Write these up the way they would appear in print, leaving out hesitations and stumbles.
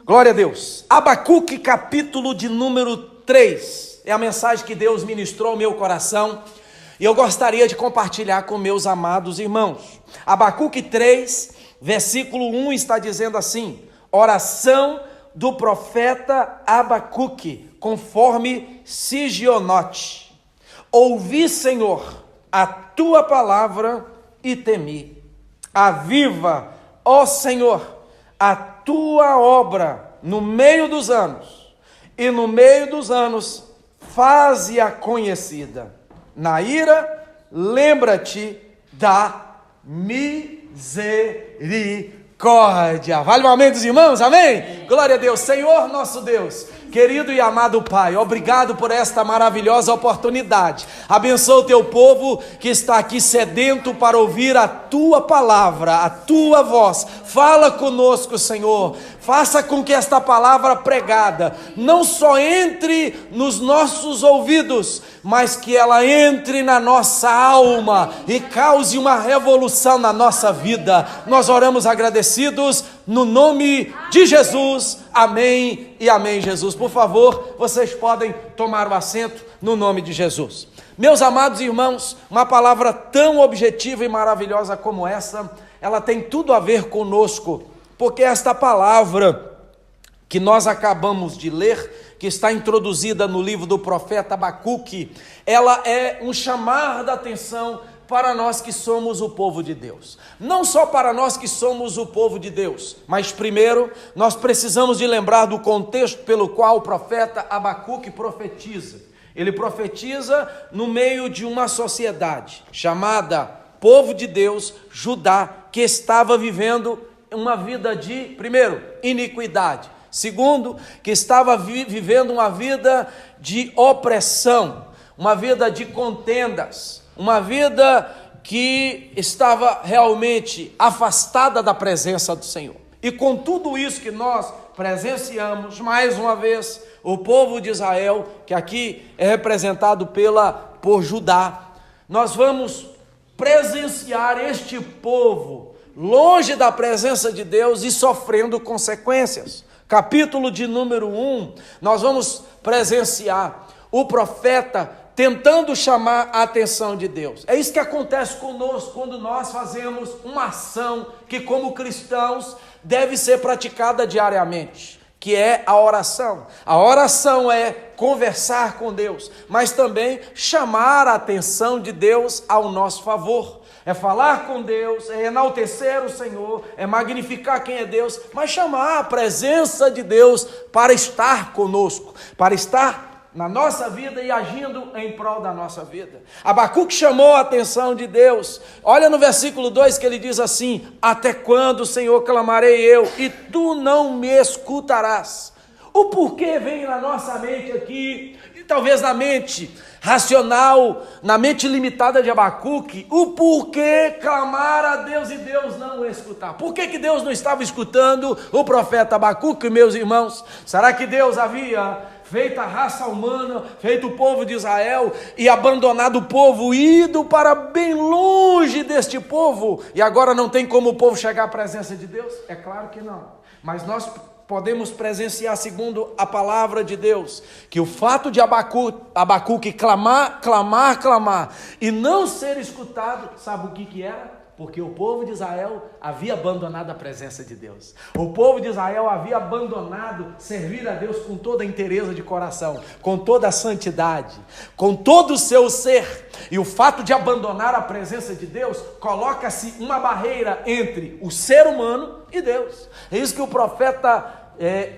Glória a Deus. Abacuque, capítulo de número 3. É a mensagem que Deus ministrou ao meu coração e eu gostaria de compartilhar com meus amados irmãos. Abacuque 3, versículo 1 está dizendo assim: oração do profeta Abacuque, conforme Sigionote. Ouvi, Senhor, a tua palavra e temi. Aviva, ó Senhor, a tua obra no meio dos anos, e no meio dos anos faze-a conhecida. Na ira, lembra-te da misericórdia. Vale o amém dos irmãos? Amém? Glória a Deus. Senhor nosso Deus, querido e amado Pai, obrigado por esta maravilhosa oportunidade. Abençoa o teu povo que está aqui sedento para ouvir a tua palavra, a tua voz. Fala conosco, Senhor. Faça com que esta palavra pregada não só entre nos nossos ouvidos, mas que ela entre na nossa alma e cause uma revolução na nossa vida. Nós oramos agradecidos no nome de Jesus. Amém e amém, Jesus. Por favor, vocês podem tomar o assento no nome de Jesus. Meus amados irmãos, uma palavra tão objetiva e maravilhosa como essa, ela tem tudo a ver conosco, porque esta palavra que nós acabamos de ler, que está introduzida no livro do profeta Abacuque, ela é um chamar da atenção para nós que somos o povo de Deus. Não só para nós que somos o povo de Deus, mas primeiro nós precisamos de lembrar do contexto pelo qual o profeta Abacuque profetiza. Ele profetiza no meio de uma sociedade chamada povo de Deus, Judá, que estava vivendo uma vida de, primeiro, iniquidade. Segundo, que estava vivendo uma vida de opressão, uma vida de contendas, uma vida que estava realmente afastada da presença do Senhor. E com tudo isso que nós presenciamos, mais uma vez, o povo de Israel, que aqui é representado por Judá, nós vamos presenciar este povo longe da presença de Deus e sofrendo consequências. Capítulo de número 1, nós vamos presenciar o profeta tentando chamar a atenção de Deus. É isso que acontece conosco quando nós fazemos uma ação que, como cristãos, deve ser praticada diariamente, que é a oração. A oração é conversar com Deus, mas também chamar a atenção de Deus ao nosso favor. É falar com Deus, é enaltecer o Senhor, é magnificar quem é Deus, mas chamar a presença de Deus para estar conosco, para estar na nossa vida e agindo em prol da nossa vida. Abacuque chamou a atenção de Deus. Olha no versículo 2 que ele diz assim: até quando, Senhor, clamarei eu, e tu não me escutarás? O porquê vem na nossa mente aqui, e talvez na mente racional, na mente limitada de Abacuque, o porquê clamar a Deus e Deus não escutar. Por que Deus não estava escutando o profeta Abacuque, meus irmãos? Será que Deus havia feito a raça humana, feito o povo de Israel e abandonado o povo, ido para bem longe deste povo, e agora não tem como o povo chegar à presença de Deus? É claro que não. Mas nós podemos presenciar, segundo a palavra de Deus, que o fato de Abacuque clamar e não ser escutado, sabe o que era? Porque o povo de Israel havia abandonado a presença de Deus. O povo de Israel havia abandonado servir a Deus com toda a inteireza de coração, com toda a santidade, com todo o seu ser. E o fato de abandonar a presença de Deus, coloca-se uma barreira entre o ser humano e Deus. É isso que o profeta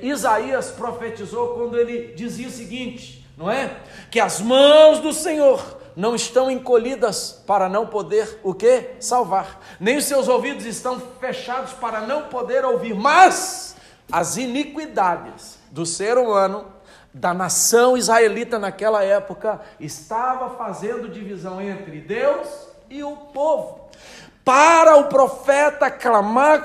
Isaías profetizou quando ele dizia o seguinte, não é? Que as mãos do Senhor não estão encolhidas para não poder o quê? Salvar. Nem os seus ouvidos estão fechados para não poder ouvir. Mas as iniquidades do ser humano, da nação israelita naquela época, estava fazendo divisão entre Deus e o povo. Para o profeta clamar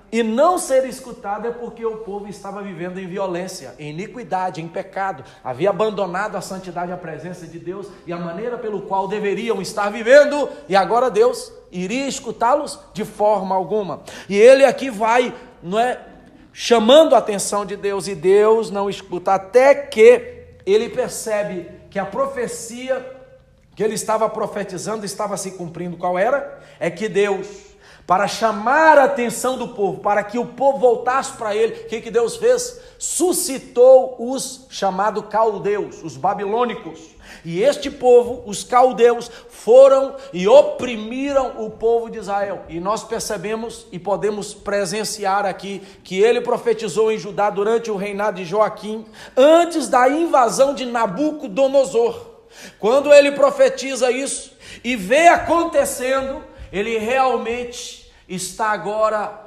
e não ser escutado, é porque o povo estava vivendo em violência, em iniquidade, em pecado, havia abandonado a santidade e a presença de Deus e a maneira pelo qual deveriam estar vivendo, e agora Deus iria escutá-los de forma alguma. E ele aqui vai, chamando a atenção de Deus, e Deus não escuta, até que ele percebe que a profecia que ele estava profetizando estava se cumprindo. Qual era? É que Deus, para chamar a atenção do povo, para que o povo voltasse para ele, o que Deus fez? Suscitou os chamados caldeus, os babilônicos. E este povo, os caldeus, foram e oprimiram o povo de Israel. E nós percebemos e podemos presenciar aqui que ele profetizou em Judá durante o reinado de Joaquim, antes da invasão de Nabucodonosor. Quando ele profetiza isso e vê acontecendo, ele realmente está agora,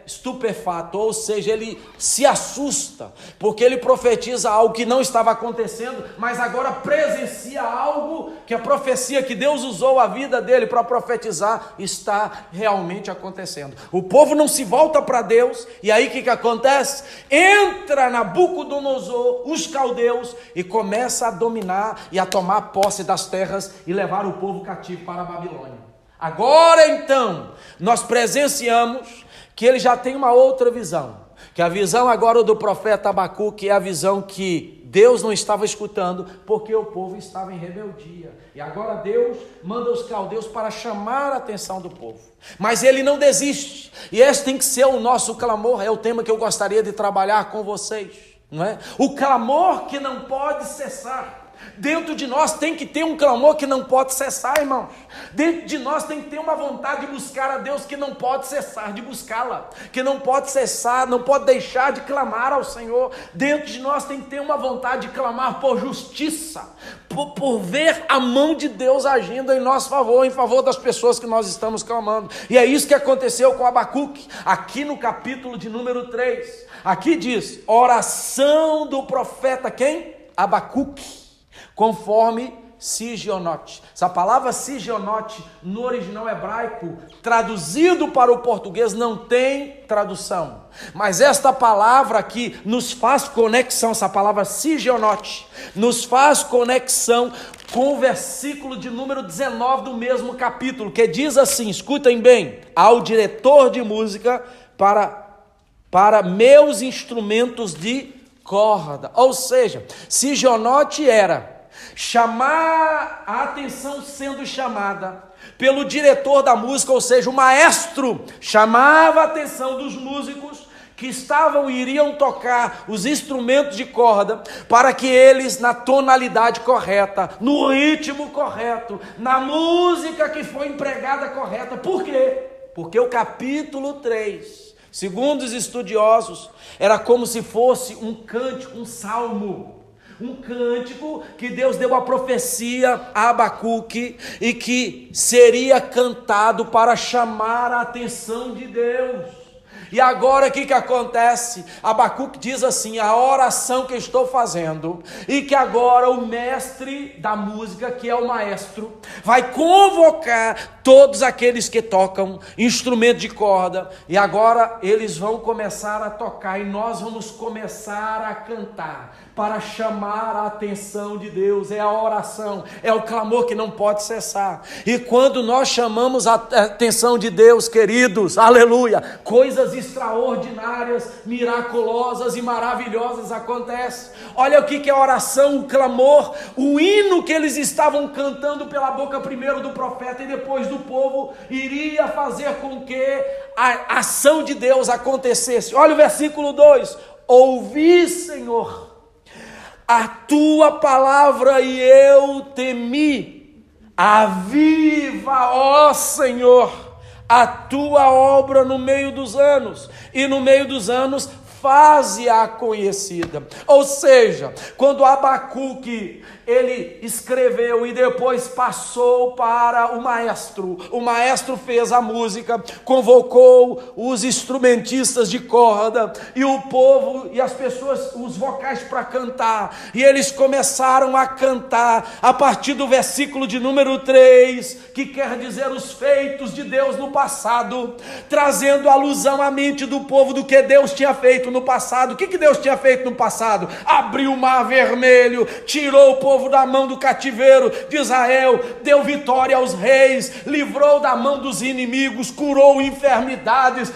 estupefato, ou seja, ele se assusta, porque ele profetiza algo que não estava acontecendo, mas agora presencia algo que a profecia que Deus usou a vida dele para profetizar está realmente acontecendo. O povo não se volta para Deus, e aí o que acontece? Entra Nabucodonosor, os caldeus, e começa a dominar e a tomar posse das terras e levar o povo cativo para a Babilônia. Agora então, nós presenciamos que ele já tem uma outra visão, que a visão agora do profeta Abacuque é a visão que Deus não estava escutando, porque o povo estava em rebeldia, e agora Deus manda os caldeus para chamar a atenção do povo, mas ele não desiste, e esse tem que ser o nosso clamor, é o tema que eu gostaria de trabalhar com vocês, não é? O clamor que não pode cessar. Dentro de nós tem que ter um clamor que não pode cessar, irmãos. Dentro de nós tem que ter uma vontade de buscar a Deus que não pode cessar de buscá-la, que não pode cessar, não pode deixar de clamar ao Senhor. Dentro de nós tem que ter uma vontade de clamar por justiça, por ver a mão de Deus agindo em nosso favor, em favor das pessoas que nós estamos clamando. E é isso que aconteceu com Abacuque, aqui no capítulo de número 3. Aqui diz, oração do profeta quem? Abacuque, conforme Sigionote. Essa palavra Sigionote no original hebraico, traduzido para o português, não tem tradução, mas esta palavra aqui nos faz conexão, essa palavra Sigionote nos faz conexão com o versículo de número 19 do mesmo capítulo, que diz assim, escutem bem, ao diretor de música para meus instrumentos de corda. Ou seja, Sigionote era chamar a atenção sendo chamada pelo diretor da música, ou seja, o maestro chamava a atenção dos músicos que iriam tocar os instrumentos de corda, para que eles, na tonalidade correta, no ritmo correto, na música que foi empregada correta. Por quê? Porque o capítulo 3, segundo os estudiosos, era como se fosse um cântico, um salmo, um cântico que Deus deu a profecia a Abacuque e que seria cantado para chamar a atenção de Deus. E agora o que acontece? Abacuque diz assim, a oração que estou fazendo, e que agora o mestre da música, que é o maestro, vai convocar todos aqueles que tocam instrumento de corda, e agora eles vão começar a tocar, e nós vamos começar a cantar, para chamar a atenção de Deus. É a oração, é o clamor que não pode cessar. E quando nós chamamos a atenção de Deus, queridos, aleluia, coisas extraordinárias, miraculosas e maravilhosas acontecem. Olha o que é a oração, o clamor, o hino que eles estavam cantando pela boca primeiro do profeta e depois do povo, iria fazer com que a ação de Deus acontecesse. Olha o versículo 2, ouvi, Senhor, a tua palavra e eu temi. Aviva, ó Senhor, a tua obra no meio dos anos, e no meio dos anos faze-a conhecida. Ou seja, quando Abacuque ele escreveu e depois passou para o maestro fez a música, convocou os instrumentistas de corda e o povo e as pessoas, os vocais para cantar, e eles começaram a cantar a partir do versículo de número 3, que quer dizer os feitos de Deus no passado, trazendo alusão à mente do povo do que Deus tinha feito no passado. O que Deus tinha feito no passado? Abriu o mar vermelho, tirou o povo da mão do cativeiro de Israel, deu vitória aos reis, livrou da mão dos inimigos, curou enfermidades,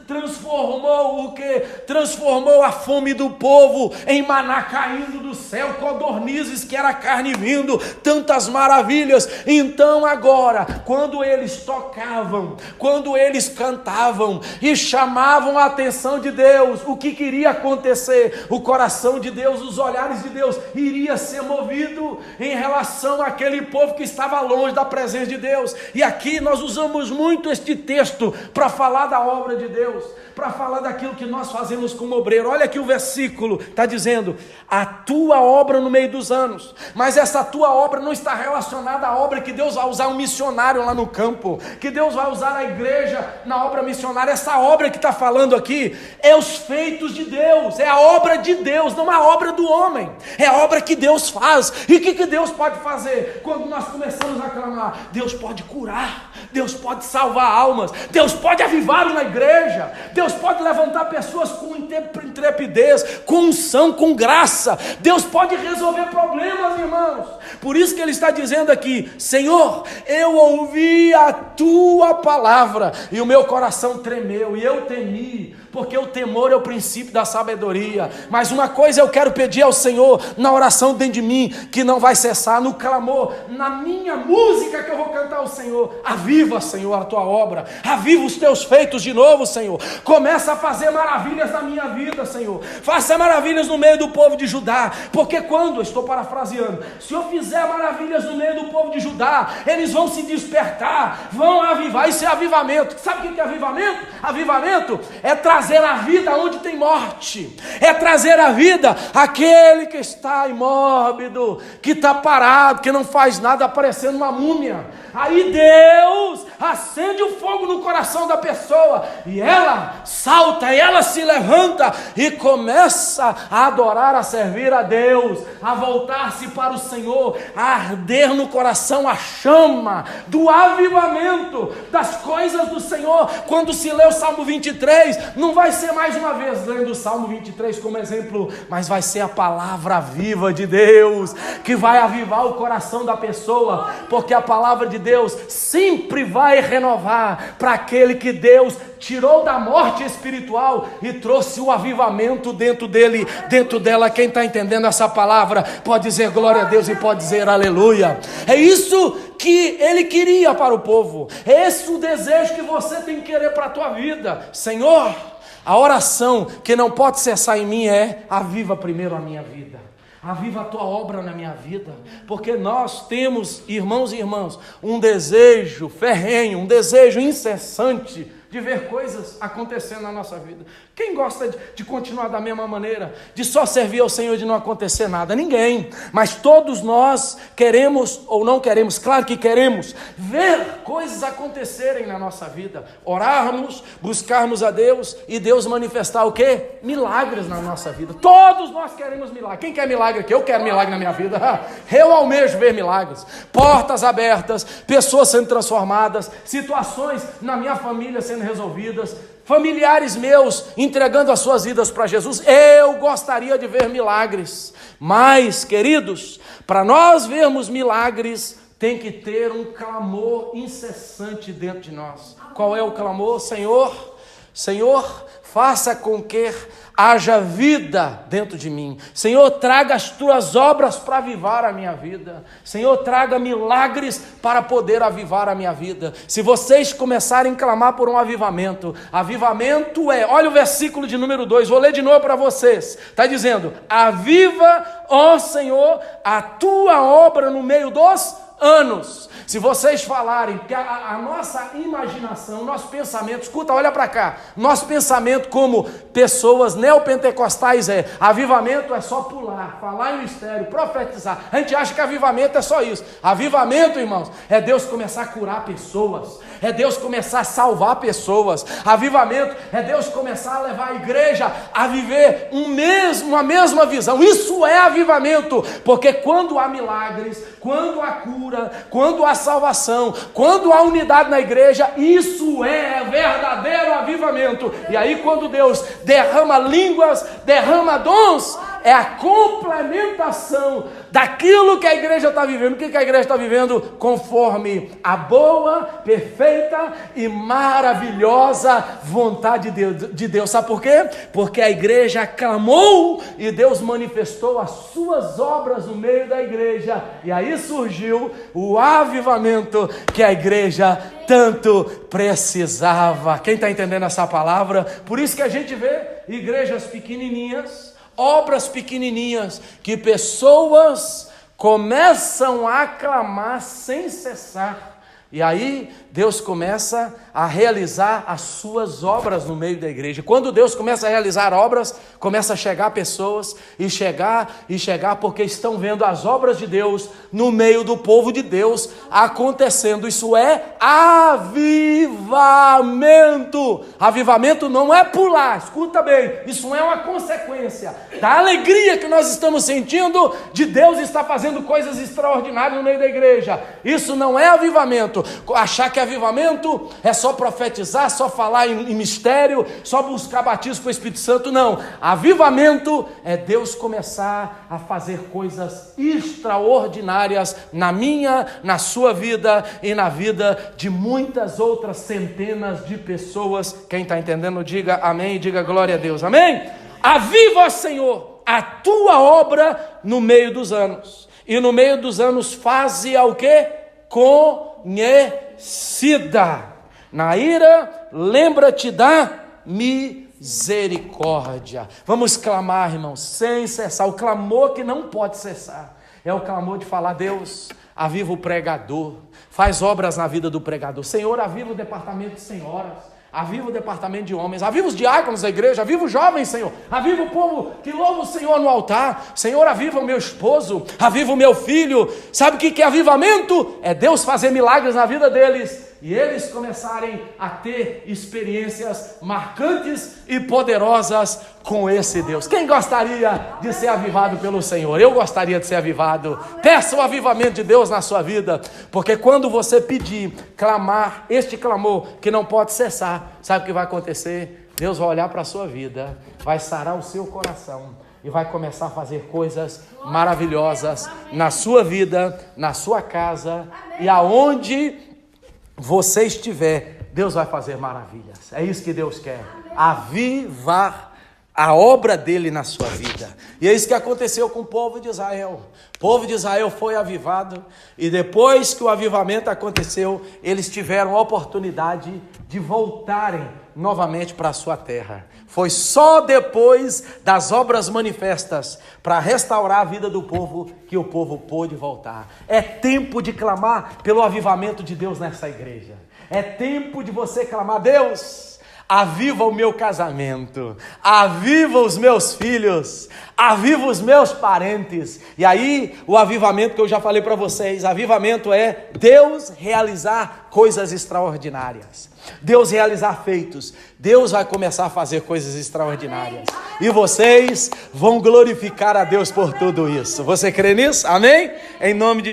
transformou o quê? Transformou a fome do povo em maná caindo do céu, codornizes que era carne vindo, tantas maravilhas. Então agora, quando eles tocavam, quando eles cantavam e chamavam a atenção de Deus, o que queria acontecer? O coração de Deus, os olhares de Deus iria ser movido em relação àquele povo que estava longe da presença de Deus. E aqui nós usamos muito este texto para falar da obra de Deus, para falar daquilo que nós fazemos como obreiro. Olha aqui o versículo, está dizendo: a tua obra no meio dos anos. Mas essa tua obra não está relacionada à obra que Deus vai usar um missionário lá no campo, que Deus vai usar a igreja na obra missionária. Essa obra que está falando aqui é os feitos de Deus, é a obra de Deus, não a obra do homem, é a obra que Deus faz. E o que Deus pode fazer? Quando nós começamos a clamar, Deus pode curar, Deus pode salvar almas, Deus pode avivar uma igreja, Deus pode levantar pessoas com intrepidez, com unção, com graça. Deus pode resolver problemas, irmãos. Por isso que ele está dizendo aqui: Senhor, eu ouvi a tua palavra e o meu coração tremeu e eu temi, porque o temor é o princípio da sabedoria. Mas uma coisa eu quero pedir ao Senhor na oração dentro de mim, que não vai cessar, no clamor, na minha música que eu vou cantar ao Senhor: aviva, Senhor, a tua obra, aviva os teus feitos de novo, Senhor. Começa a fazer maravilhas na minha vida, Senhor. Faça maravilhas no meio do povo de Judá, porque quando, estou parafraseando, se eu fizer maravilhas no meio do povo de Judá, eles vão se despertar, vão avivar. Isso é avivamento. Sabe o que é avivamento? Avivamento é trazer a vida onde tem morte, é trazer a vida aquele que está imóvel, que está parado, que não faz nada, aparecendo uma múmia. Aí Deus acende o fogo no coração da pessoa e ela salta, e ela se levanta e começa a adorar, a servir a Deus, a voltar-se para o Senhor, a arder no coração a chama do avivamento das coisas do Senhor. Quando se lê o Salmo 23, não vai ser mais uma vez lendo o Salmo 23 como exemplo, mas vai ser a palavra viva de Deus que vai avivar o coração da pessoa, porque a palavra de Deus sempre vai renovar para aquele que Deus tirou da morte espiritual e trouxe o avivamento dentro dele, dentro dela. Quem está entendendo essa palavra pode dizer glória a Deus e pode dizer aleluia. É isso que ele queria para o povo, é esse o desejo que você tem que querer para a tua vida. Senhor, a oração que não pode cessar em mim é: aviva primeiro a minha vida, aviva a tua obra na minha vida, porque nós temos, irmãos e irmãs, um desejo ferrenho, um desejo incessante de ver coisas acontecendo na nossa vida. Quem gosta de continuar da mesma maneira, de só servir ao Senhor, de não acontecer nada? Ninguém. Mas todos nós queremos ou não queremos, claro que queremos, ver coisas acontecerem na nossa vida, orarmos, buscarmos a Deus e Deus manifestar o quê? Milagres na nossa vida. Todos nós queremos milagre. Quem quer milagre aqui? Eu quero milagre na minha vida. Eu almejo ver milagres, portas abertas, pessoas sendo transformadas, situações na minha família sendo resolvidas, familiares meus entregando as suas vidas para Jesus. Eu gostaria de ver milagres, mas, queridos, para nós vermos milagres, tem que ter um clamor incessante dentro de nós. Qual é o clamor? Senhor, Senhor, faça com que haja vida dentro de mim. Senhor, traga as tuas obras para avivar a minha vida. Senhor, traga milagres para poder avivar a minha vida. Se vocês começarem a clamar por um avivamento, avivamento é, olha o versículo de número 2, vou ler de novo para vocês, está dizendo: aviva, ó Senhor, a tua obra no meio dos anos. Se vocês falarem que a nossa imaginação, nosso pensamento, escuta, olha para cá, nosso pensamento como pessoas neopentecostais é: avivamento é só pular, falar em mistério, profetizar. A gente acha que avivamento é só isso. Avivamento, irmãos, é Deus começar a curar pessoas, é Deus começar a salvar pessoas. Avivamento é Deus começar a levar a igreja a viver uma mesma visão. Isso é avivamento, porque quando há milagres, quando há cura, quando há salvação, quando há unidade na igreja, isso é verdadeiro avivamento. E aí quando Deus derrama línguas, derrama dons, é a complementação daquilo que a igreja está vivendo. O que a igreja está vivendo? Conforme a boa, perfeita e maravilhosa vontade de Deus. Sabe por quê? Porque a igreja clamou e Deus manifestou as suas obras no meio da igreja. E aí surgiu o avivamento que a igreja tanto precisava. Quem está entendendo essa palavra? Por isso que a gente vê igrejas pequenininhas, obras pequenininhas, que pessoas começam a clamar sem cessar. E aí Deus começa a realizar as suas obras no meio da igreja. Quando Deus começa a realizar obras, começa a chegar pessoas e chegar, porque estão vendo as obras de Deus no meio do povo de Deus acontecendo. Isso é avivamento. Avivamento não é pular, escuta bem, isso é uma consequência da alegria que nós estamos sentindo de Deus estar fazendo coisas extraordinárias no meio da igreja. Isso não é avivamento. Achar que avivamento é só profetizar, só falar em mistério, só buscar batismo com o Espírito Santo. Não, avivamento é Deus começar a fazer coisas extraordinárias na minha, na sua vida e na vida de muitas outras centenas de pessoas. Quem está entendendo, diga amém, diga glória a Deus, amém? Aviva, Senhor, a tua obra no meio dos anos, e no meio dos anos faze-a o quê? Conhecida. Na ira, lembra-te da misericórdia. Vamos clamar, irmãos, sem cessar. O clamor que não pode cessar é o clamor de falar: Deus, aviva o pregador, faz obras na vida do pregador. Senhor, aviva o departamento de senhoras, aviva o departamento de homens, aviva os diáconos da igreja, aviva os jovens, Senhor, aviva o povo que louva o Senhor no altar. Senhor, aviva o meu esposo, aviva o meu filho. Sabe o que é avivamento? É Deus fazer milagres na vida deles e eles começarem a ter experiências marcantes e poderosas com esse Deus. Quem gostaria de ser avivado pelo Senhor? Eu gostaria de ser avivado. Peça o avivamento de Deus na sua vida, porque quando você pedir, clamar, este clamor que não pode cessar, sabe o que vai acontecer? Deus vai olhar para a sua vida, vai sarar o seu coração e vai começar a fazer coisas maravilhosas na sua vida, na sua casa e aonde você estiver, Deus vai fazer maravilhas. É isso que Deus quer. Avivar a obra dele na sua vida. E é isso que aconteceu com o povo de Israel. O povo de Israel foi avivado, e depois que o avivamento aconteceu, eles tiveram a oportunidade de voltarem novamente para a sua terra. Foi só depois das obras manifestas para restaurar a vida do povo que o povo pôde voltar. É tempo de clamar pelo avivamento de Deus nessa igreja. É tempo de você clamar: Deus, aviva o meu casamento, aviva os meus filhos, aviva os meus parentes. E aí, o avivamento que eu já falei para vocês, avivamento é Deus realizar coisas extraordinárias, Deus realizar feitos. Deus vai começar a fazer coisas extraordinárias, e vocês vão glorificar a Deus por tudo isso. Você crê nisso? Amém? Em nome de